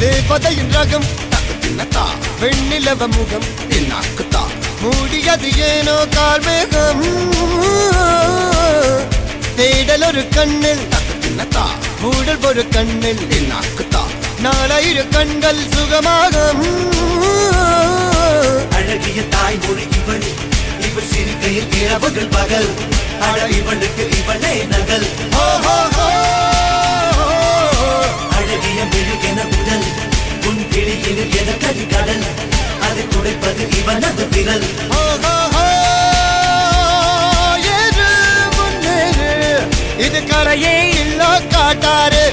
தேவதையின் ரகம் தக்கத்தின்னத்தா வெண்ணிலவ முகம் என்னாக்குத்தா மூடியது ஏனோ கார்மேகம் தேடல் ஒரு கண்ணில் தக்கத்தின்னத்தா மூடல் ஒரு கண்ணில் என்னாக்குத்தா நாளையிரு கண்கள் சுகமாக அழகிய தாய்மொழி இவள் இவள் சிரிக்கையில் இரவுகள் பகல் அழ இவளுக்கு இவளே நகல் அழகிய மெழுகென உடல் உன் கிளியில் என கதி கடல் அதை துடைப்பது இவனது விரல் இது கரையே இல்ல காட்டாரு